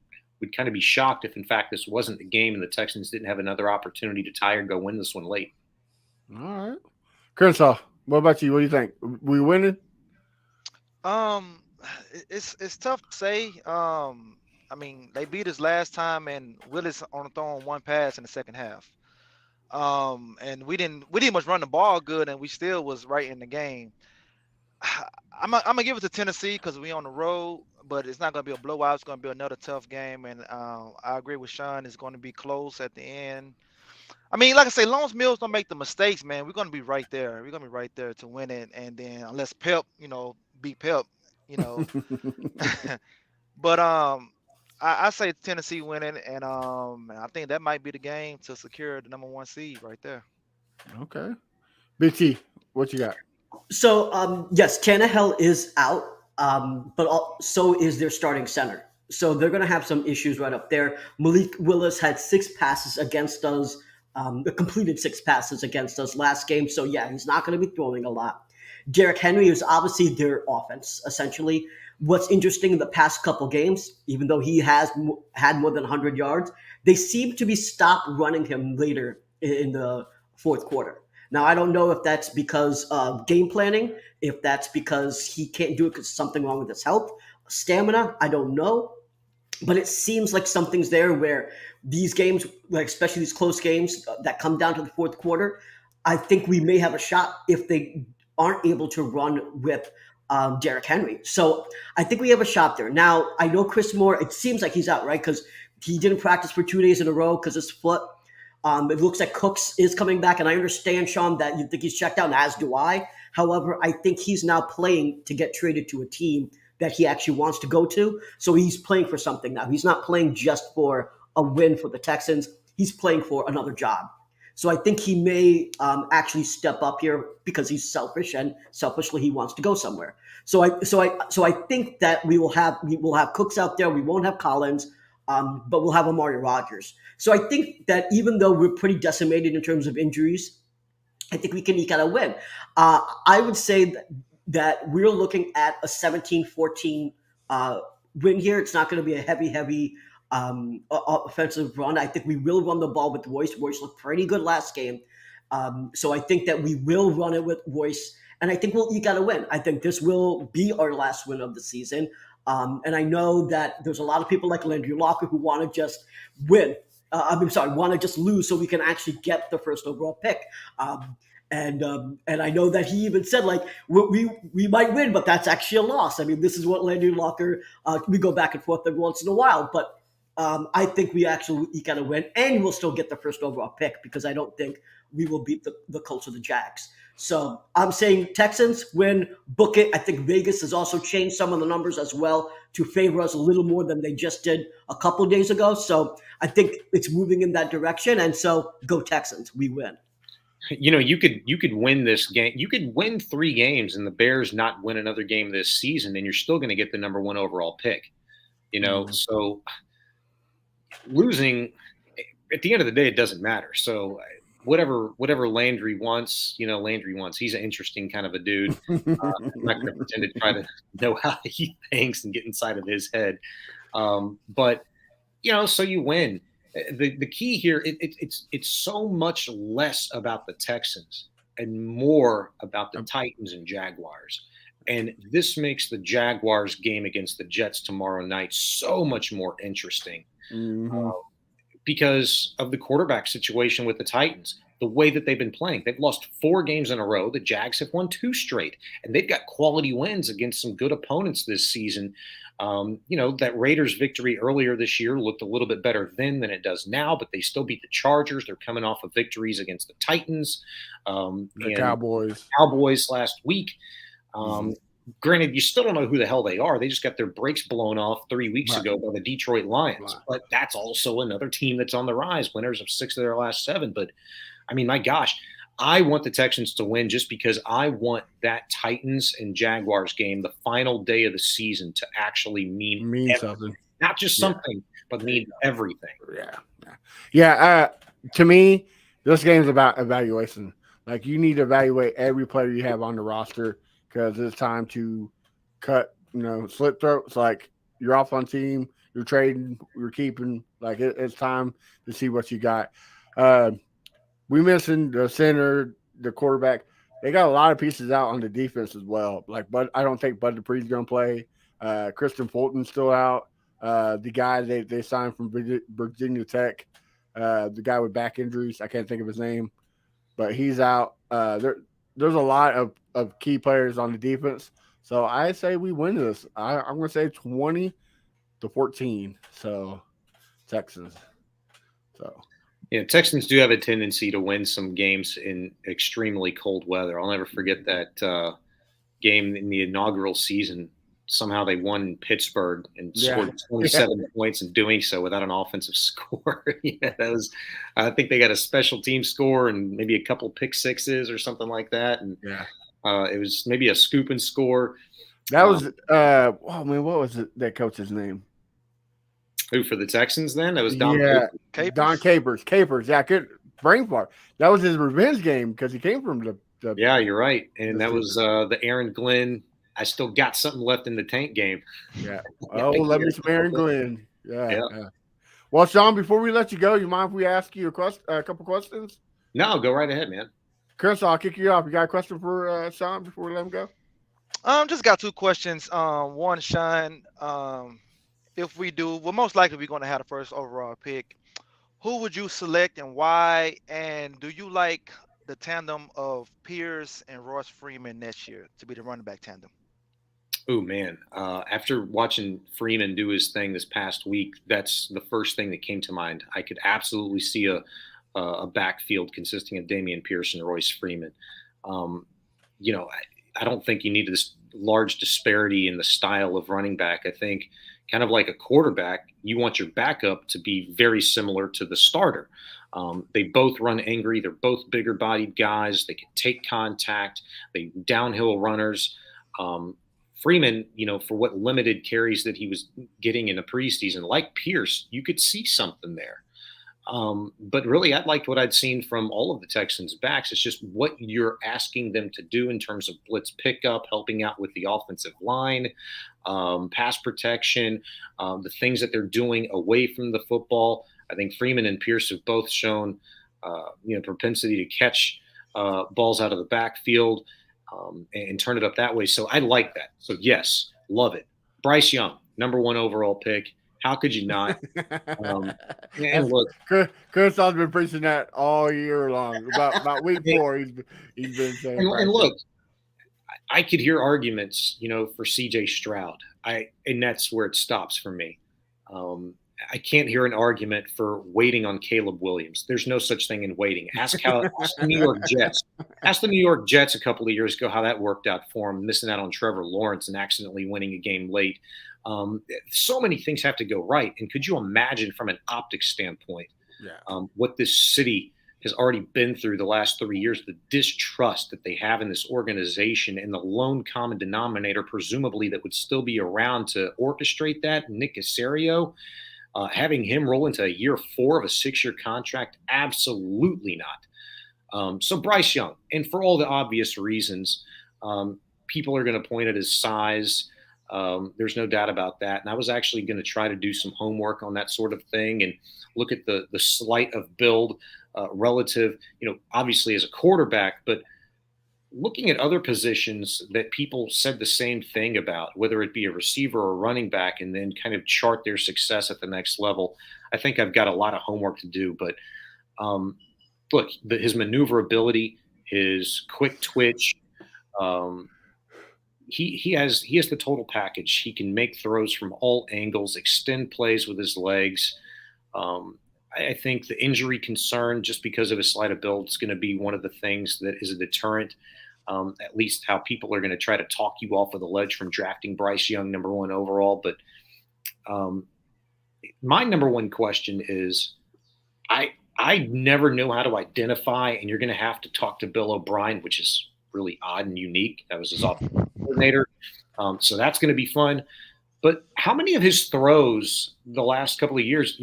kind of be shocked if, in fact, this wasn't the game and the Texans didn't have another opportunity to tie or go win this one late. All right. Crenshaw, what about you? What do you think? We winning? Um, it's tough to say. I mean, they beat us last time, and Willis on throwing one pass in the second half. And we didn't much run the ball good, and we still was right in the game. I'm gonna give it to Tennessee because we on the road, but it's not gonna be a blowout. It's gonna be another tough game, and I agree with Sean. It's going to be close at the end. I mean, like I say, Lawrence Mills don't make the mistakes, man. We're gonna be right there. We're gonna be right there to win it, and then unless Pep, beat Pep, you know. But I say Tennessee winning, and I think that might be the game to secure the number 1 seed right there. Okay. BT, what you got? So yes, Tannehill is out, but so is their starting center. So they're going to have some issues right up there. Malik Willis had 6 passes against us, completed 6 passes against us last game. So yeah, he's not going to be throwing a lot. Derrick Henry is obviously their offense, essentially. What's interesting in the past couple games, even though he has had more than 100 yards, they seem to be stopped running him later in the fourth quarter. Now, I don't know if that's because of game planning, if that's because he can't do it because something wrong with his health, stamina. I don't know. But it seems like something's there where these games, like especially these close games that come down to the fourth quarter, I think we may have a shot if they aren't able to run with Derrick Henry. So I think we have a shot there. Now, I know Chris Moore, it seems like he's out, right? Because he didn't practice for 2 days in a row because his foot. It looks like Cooks is coming back, and I understand, Sean, that you think he's checked out, and as do I. However, I think he's now playing to get traded to a team that he actually wants to go to. So he's playing for something now. He's not playing just for a win for the Texans. He's playing for another job. So I think he may actually step up here because he's selfish, and selfishly he wants to go somewhere. So I think that we will have Cooks out there. We won't have Collins, but we'll have Amari Rodgers. So I think that even though we're pretty decimated in terms of injuries, I think we can eke out a win. I would say that we're looking at a 17-14 win here. It's not going to be a heavy offensive run. I think we will run the ball with Royce. Royce looked pretty good last game. So I think that we will run it with Royce, and I think we'll eke out a win. I think this will be our last win of the season. And I know that there's a lot of people like Landry Locker who want to just win. Want to just lose so we can actually get the first overall pick. And I know that he even said, like, we might win, but that's actually a loss. I mean, this is what Landry Locker, we go back and forth every once in a while, but I think we actually eke out a win, and we'll still get the first overall pick because I don't think we will beat the Colts or the Jags. So I'm saying Texans win, book it. I think Vegas has also changed some of the numbers as well to favor us a little more than they just did a couple of days ago. So I think it's moving in that direction. And so go Texans, we win. You could win this game. You could win 3 games and the Bears not win another game this season, and you're still going to get the number 1 overall pick. So losing at the end of the day, it doesn't matter. So whatever Landry wants, Landry wants. He's an interesting kind of a dude. I'm not going to pretend to try to know how he thinks and get inside of his head. But so you win. The key here, it's so much less about the Texans and more about the Titans and Jaguars. And this makes the Jaguars game against the Jets tomorrow night so much more interesting. Mm-hmm. Because of the quarterback situation with the Titans, the way that they've been playing. They've lost 4 games in a row. The Jags have won 2 straight, and they've got quality wins against some good opponents this season. That Raiders victory earlier this year looked a little bit better then than it does now, but they still beat the Chargers. They're coming off of victories against the Titans, the Cowboys last week. Granted, you still don't know who the hell they are. They just got their brakes blown off 3 weeks ago by the Detroit Lions. Right. But that's also another team that's on the rise, winners of 6 of their last 7. But, I mean, my gosh, I want the Texans to win just because I want that Titans and Jaguars game, the final day of the season, to actually mean something. Not just something, but mean everything. Yeah. To me, this game's about evaluation. Like, you need to evaluate every player you have on the roster, because it's time to cut, slit throats. Like, you're off on team, you're trading, you're keeping. Like, it's time to see what you got. We mentioned the center, the quarterback. they got a lot of pieces out on the defense as well. Like, but I don't think Bud Dupree's going to play. Kristen Fulton's still out. The guy they signed from Virginia Tech, the guy with back injuries, I can't think of his name, but he's out. There's a lot of key players on the defense. So I say we win this. I'm going to say 20-14. So Texans. So. Yeah, Texans do have a tendency to win some games in extremely cold weather. I'll never forget that game in the inaugural season. Somehow they won in Pittsburgh and scored 27 points in doing so without an offensive score. That was, I think they got a special team score and maybe a couple pick sixes or something like that. And it was maybe a scoop and score. That was what was that coach's name? Who for the Texans then? That was Don Capers. Don Capers. Capers. Yeah, good brain fart. That was his revenge game because he came from the Yeah, you're right. And that was the Aaron Glenn. I still got something left in the tank game. Yeah. Oh, let me some Aaron Glenn. Yeah. Well, Shaun, before we let you go, you mind if we ask you a couple questions? No, go right ahead, man. Chris, I'll kick you off. You got a question for Shaun before we let him go? Just got two questions. One, Shaun, if we do, well, most likely we're going to have the first overall pick. Who would you select and why? And do you like the tandem of Pierce and Royce Freeman next year to be the running back tandem? Oh, man. After watching Freeman do his thing this past week, that's the first thing that came to mind. I could absolutely see a backfield consisting of Dameon Pierce and Royce Freeman. I don't think you need this large disparity in the style of running back. I think kind of like a quarterback, you want your backup to be very similar to the starter. They both run angry. They're both bigger bodied guys. They can take contact. They downhill runners. Freeman, for what limited carries that he was getting in the preseason, like Pierce, you could see something there. But really, I liked what I'd seen from all of the Texans backs. It's just what you're asking them to do in terms of blitz pickup, helping out with the offensive line, pass protection, the things that they're doing away from the football. I think Freeman and Pierce have both shown, propensity to catch balls out of the backfield and turn it up that way. So I like that. So yes, love it. Bryce Young, number 1 overall pick. How could you not? And look, Chris has been preaching that all year long. About week 4, he's been saying. And look, I could hear arguments, for C.J. Stroud. And that's where it stops for me. I can't hear an argument for waiting on Caleb Williams. There's no such thing in waiting. Ask the New York Jets. Ask the New York Jets a couple of years ago how that worked out for them, missing out on Trevor Lawrence and accidentally winning a game late. So many things have to go right. And could you imagine from an optics standpoint what this city has already been through the last 3 years, the distrust that they have in this organization and the lone common denominator, presumably, that would still be around to orchestrate that, Nick Caserio, having him roll into year 4 of a 6-year contract, absolutely not. So Bryce Young, and for all the obvious reasons, people are going to point at his size. There's no doubt about that. And I was actually going to try to do some homework on that sort of thing and look at the sleight of build relative, obviously as a quarterback, but looking at other positions that people said the same thing about, whether it be a receiver or a running back, and then kind of chart their success at the next level. I think I've got a lot of homework to do, but look, his maneuverability, his quick twitch, he has the total package. He can make throws from all angles, extend plays with his legs. I think the injury concern, just because of his sleight of build, is going to be one of the things that is a deterrent, at least how people are going to try to talk you off of the ledge from drafting Bryce Young number 1 overall. But my number 1 question is, I never know how to identify, and you're going to have to talk to Bill O'Brien, which is really odd and unique. That was his offensive coordinator. So that's going to be fun. But how many of his throws the last couple of years,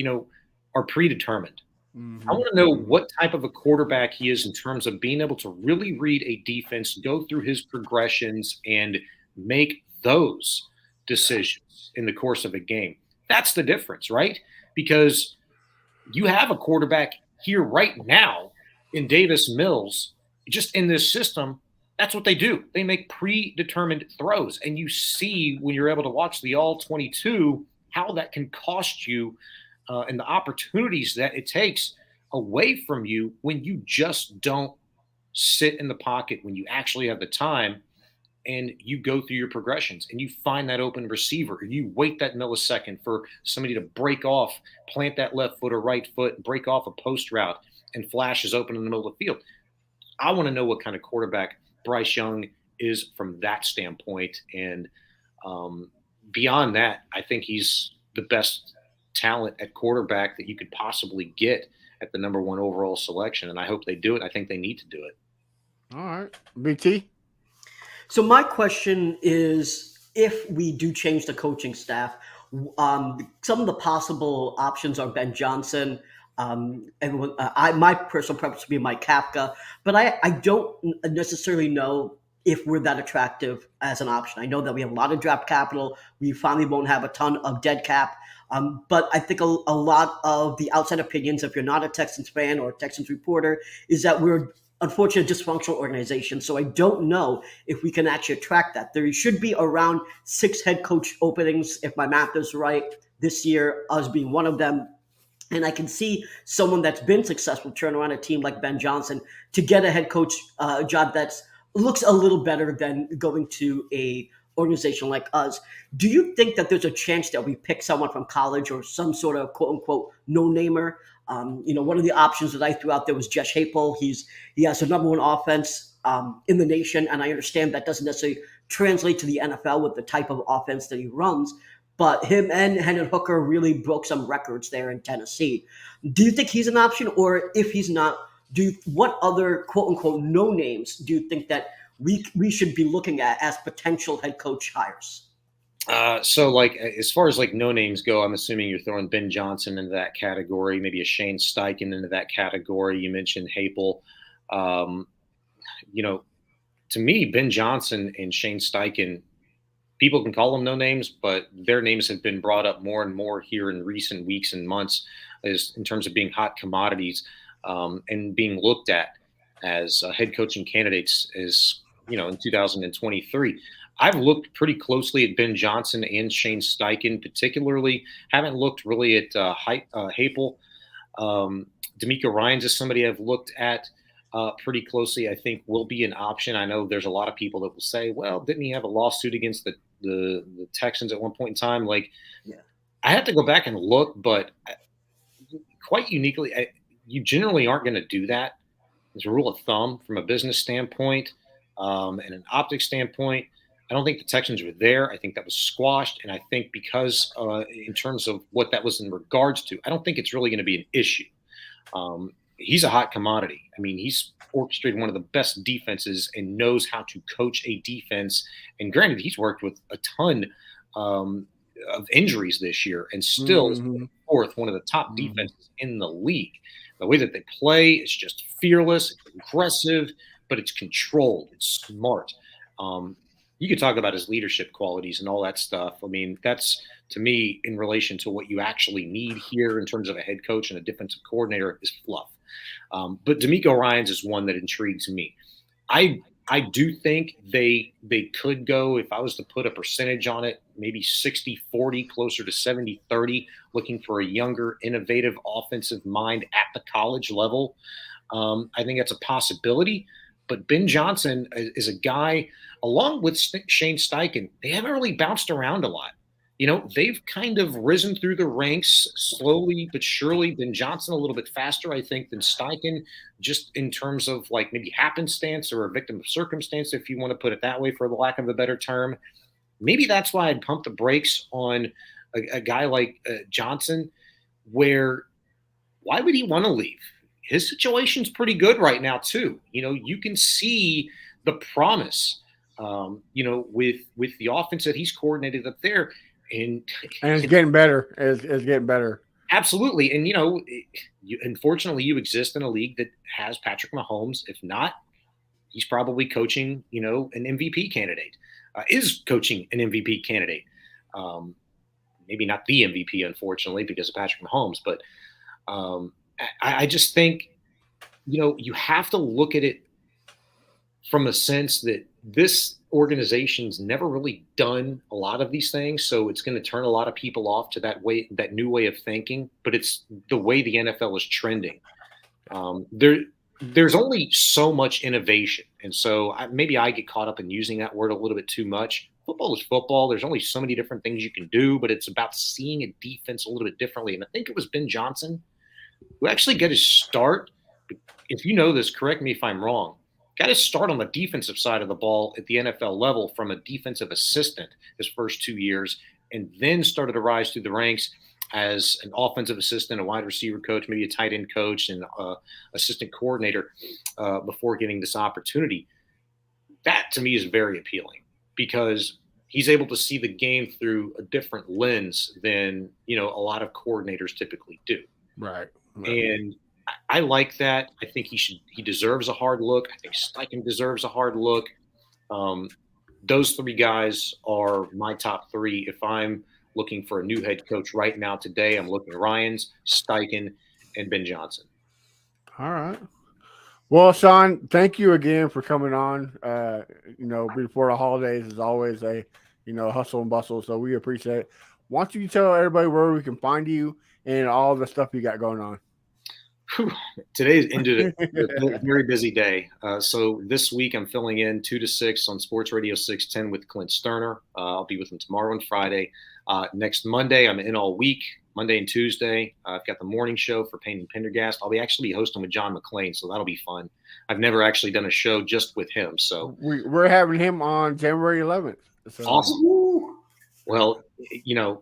are predetermined? Mm-hmm. I want to know what type of a quarterback he is in terms of being able to really read a defense, go through his progressions, and make those decisions in the course of a game. That's the difference, right? Because you have a quarterback here right now in Davis Mills, just in this system, That's what they do. They make predetermined throws. And you see when you're able to watch the all 22 how that can cost you and the opportunities that it takes away from you when you just don't sit in the pocket, when you actually have the time and you go through your progressions and you find that open receiver and you wait that millisecond for somebody to break off, plant that left foot or right foot, break off a post route and flash is open in the middle of the field. I want to know what kind of quarterback Bryce Young is from that standpoint. And beyond that, I think he's the best talent at quarterback that you could possibly get at the number 1 overall selection. And I hope they do it. I think they need to do it. All right. BT? So my question is, if we do change the coaching staff, some of the possible options are Ben Johnson. My personal preference would be Mike Kafka, but I don't necessarily know if we're that attractive as an option. I know that we have a lot of draft capital. We finally won't have a ton of dead cap. But I think a lot of the outside opinions, if you're not a Texans fan or a Texans reporter, is that we're unfortunately a dysfunctional organization. So I don't know if we can actually attract that. There should be around 6 head coach openings, if my math is right, this year, us being one of them. And I can see someone that's been successful turn around a team like Ben Johnson to get a head coach job that looks a little better than going to a organization like us. Do you think that there's a chance that we pick someone from college or some sort of quote unquote no-namer? One of the options that I threw out there was Jesh Heupel. He has the number 1 offense in the nation, and I understand that doesn't necessarily translate to the NFL with the type of offense that he runs. But him and Hendon Hooker really broke some records there in Tennessee. Do you think he's an option, or if he's not, what other quote unquote no names do you think that we should be looking at as potential head coach hires? So like as far as like no names go, I'm assuming you're throwing Ben Johnson into that category, maybe a Shane Steichen into that category. You mentioned Heupel. To me, Ben Johnson and Shane Steichen, people can call them no names, but their names have been brought up more and more here in recent weeks and months as in terms of being hot commodities and being looked at as head coaching candidates as, in 2023. I've looked pretty closely at Ben Johnson and Shane Steichen, particularly. Haven't looked really at Heupel. D'Amico Ryans is somebody I've looked at pretty closely. I think will be an option. I know there's a lot of people that will say, well, didn't he have a lawsuit against the Texans at one point in time? I have to go back and look, but quite uniquely, you generally aren't going to do that. As a rule of thumb from a business standpoint and an optics standpoint. I don't think the Texans were there. I think that was squashed. And I think because in terms of what that was in regards to, I don't think it's really going to be an issue. He's a hot commodity. I mean, he's orchestrated one of the best defenses and knows how to coach a defense. And granted, he's worked with a ton of injuries this year and still is fourth, one of the top defenses in the league. The way that they play is just fearless, it's aggressive, but it's controlled. It's smart. You could talk about his leadership qualities and all that stuff. I mean, that's, to me, in relation to what you actually need here in terms of a head coach and a defensive coordinator, is fluff. But D'Amico Ryans is one that intrigues me. I do think they could go, if I was to put a percentage on it, maybe 60-40, closer to 70-30, looking for a younger, innovative offensive mind at the college level. I think that's a possibility. But Ben Johnson is a guy, along with Shane Steichen, they haven't really bounced around a lot. They've kind of risen through the ranks slowly but surely. Ben Johnson a little bit faster, I think, than Steichen, just in terms of like maybe happenstance or a victim of circumstance, if you want to put it that way, for the lack of a better term. Maybe that's why I'd pump the brakes on a guy like Johnson, where why would he want to leave? His situation's pretty good right now, too. You can see the promise, with the offense that he's coordinated up there. And it's getting better. It's getting better. Absolutely. And, unfortunately, you exist in a league that has Patrick Mahomes. If not, he's probably coaching, an MVP candidate, is coaching an MVP candidate. Maybe not the MVP, unfortunately, because of Patrick Mahomes. But I just think, you have to look at it from a sense that this organization's never really done a lot of these things, so it's going to turn a lot of people off to that new way of thinking. But it's the way the NFL is trending. There's only so much innovation, and so maybe I get caught up in using that word a little bit too much. Football is football. There's only so many different things you can do, but it's about seeing a defense a little bit differently. And I think it was Ben Johnson who actually got his start. If you know this, correct me if I'm wrong. Got his start on the defensive side of the ball at the NFL level from a defensive assistant his first 2 years, and then started to rise through the ranks as an offensive assistant, a wide receiver coach, maybe a tight end coach, and assistant coordinator before getting this opportunity. That to me is very appealing because he's able to see the game through a different lens than a lot of coordinators typically do. Right. And I like that. I think he deserves a hard look. I think Steichen deserves a hard look. Those three guys are my top three. If I'm looking for a new head coach right now today, I'm looking at Ryans, Steichen, and Ben Johnson. All right. Well, Shaun, thank you again for coming on. Before the holidays is always a hustle and bustle, so we appreciate it. Why don't you tell everybody where we can find you and all the stuff you got going on? Today's ended a very busy day. So this week I'm filling in 2 to 6 on Sports Radio 610 with Clint Sterner. I'll be with him tomorrow and Friday. Next Monday I'm in all week, Monday and Tuesday. I've got the morning show for Payne and Pendergast. I'll be actually hosting with John McClain, so that'll be fun. I've never actually done a show just with him. So we're having him on January 11th. So. Awesome. Well,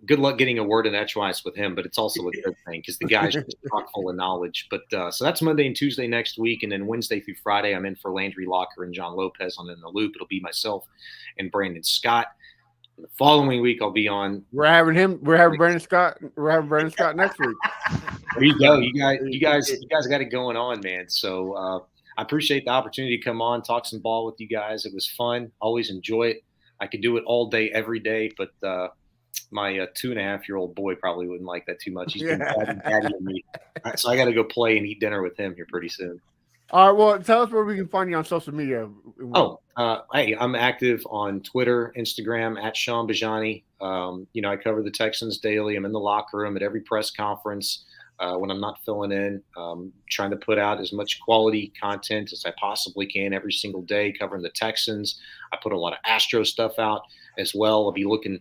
good luck getting a word in edgewise with him, but it's also a good thing because the guy's just chock full of knowledge. But so that's Monday and Tuesday next week. And then Wednesday through Friday, I'm in for Landry Locker and John Lopez on In the Loop. It'll be myself and Brandon Scott. And the following week, I'll be on. We're having Brandon Scott. We're having Brandon Scott next week. There you go. You guys got it going on, man. So I appreciate the opportunity to come on, talk some ball with you guys. It was fun. Always enjoy it. I could do it all day, every day, but my 2.5-year-old boy probably wouldn't like that too much. He's been daddy with me. So I got to go play and eat dinner with him here pretty soon. All right. Well, tell us where we can find you on social media. Hey, I'm active on Twitter, Instagram, at Shaun Bijani. I cover the Texans daily. I'm in the locker room at every press conference when I'm not filling in. Trying to put out as much quality content as I possibly can every single day, covering the Texans. I put a lot of Astro stuff out as well. I'll be looking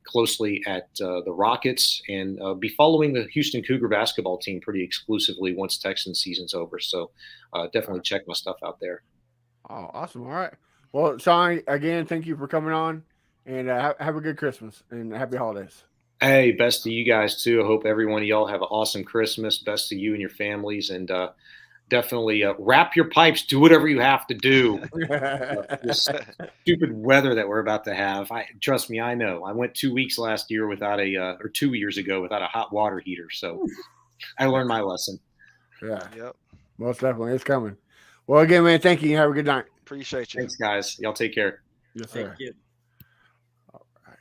closely at the Rockets and be following the Houston Cougar basketball team pretty exclusively once Texans season's over. So definitely check my stuff out there. Oh, awesome. All right. Well, Shaun, again, thank you for coming on, and have a good Christmas and happy holidays. Hey, best to you guys too. I hope every one of y'all have an awesome Christmas. Best to you and your families, and definitely wrap your pipes. Do whatever you have to do. This stupid weather that we're about to have. Trust me, I know. I went 2 weeks last year without or 2 years ago without a hot water heater, so I learned my lesson. Yeah. Yep. Most definitely, it's coming. Well, again, man, thank you. Have a good night. Appreciate you. Thanks, guys. Y'all take care. Yes, sir. Thank you. All right.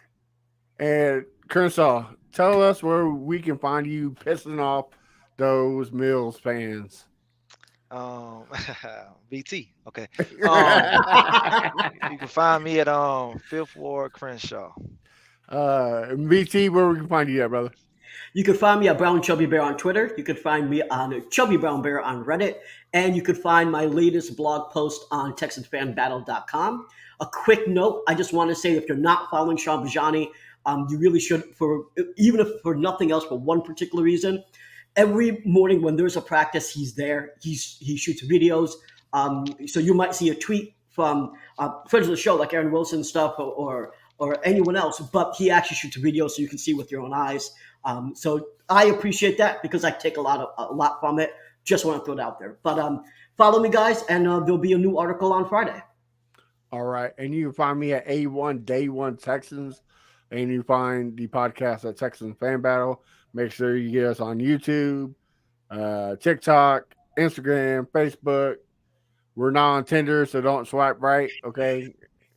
And Crenshaw, tell us where we can find you pissing off those Mills fans. VT. Okay. You can find me at 5th Ward Crenshaw. VT, where we can find you at, brother? You can find me at Brown Chubby Bear on Twitter. You can find me on Chubby Brown Bear on Reddit. And you can find my latest blog post on TexansFanBattle.com. A quick note, I just want to say if you're not following Shaun Bijani, you really should, even if for nothing else, for one particular reason. Every morning when there's a practice, he's there. He shoots videos. So you might see a tweet from friends of the show like Aaron Wilson stuff or anyone else, but he actually shoots a video so you can see with your own eyes. So I appreciate that because I take a lot from it. Just want to throw it out there. But follow me, guys, and there'll be a new article on Friday. All right. And you can find me at A1 Day One Texans. And you find the podcast at Texans Fan Battle. Make sure you get us on YouTube, TikTok, Instagram, Facebook. We're not on Tinder, so don't swipe right, okay?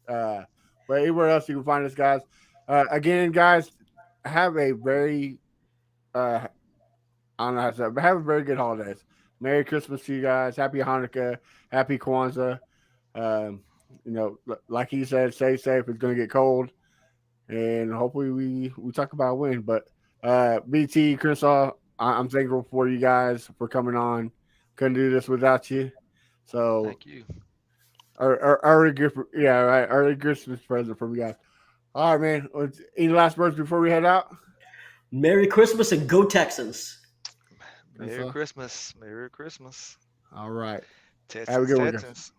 But anywhere else you can find us, guys. Again, guys, have a very, I don't know how to say, but have a very good holidays. Merry Christmas to you guys. Happy Hanukkah. Happy Kwanzaa. Like he said, stay safe. It's going to get cold, and hopefully we talk about a win. But BT Crenshaw, I'm thankful for you guys for coming on. Couldn't do this without you. So Thank you. early Christmas present from you guys. All right, man. Any last words before we head out? Merry Christmas and go Texans. Merry Christmas. Merry Christmas. All right. Have a Texans, good one, guys. Texans.